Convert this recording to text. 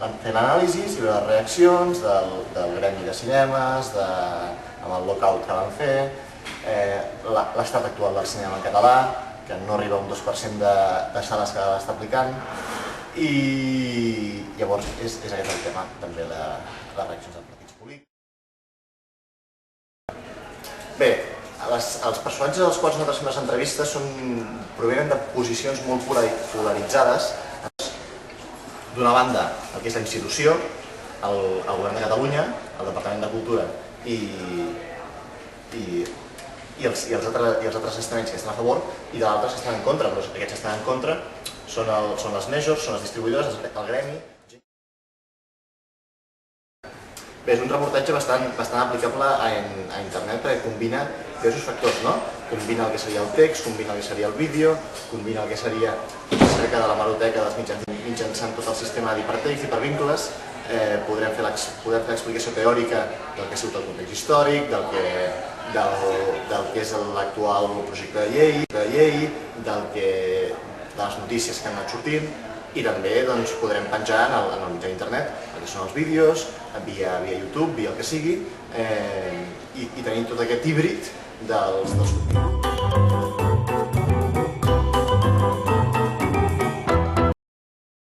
fent anàlisis i les reaccions del gremi de cinemes, amb el lockout que van fer, l'estat actual del cinema en català, que no arriba a un 2% de sales que l'està aplicant, i llavors és aquest el tema, també les reaccions dels partits polítics. Bé, els personatges als quals nosaltres fem les entrevistes provenen de posicions molt polaritzades. D'una banda, el que és la institució, el Govern de Catalunya, el Departament de Cultura i els altres estaments que estan a favor, i de l'altre que estan en contra, però aquests que estan en contra són les majors, són les distribuïdores, el gremi. Bé, és un reportatge bastant aplicable a internet perquè combina diversos factors, no? Combina el que seria el text, combina el que seria el vídeo, combina el que seria la cerca de l'hemeroteca dels mitjans mitjançant tot el sistema d'hipertext, d'hipervincles. Podrem fer l'explicació teòrica del que ha sigut el context històric, del que és l'actual projecte de llei, de les notícies que han anat sortint, i també podrem penjar en el mitjà d'internet, que són els vídeos, via YouTube, via el que sigui, i tenir tot aquest híbrid dels continguts.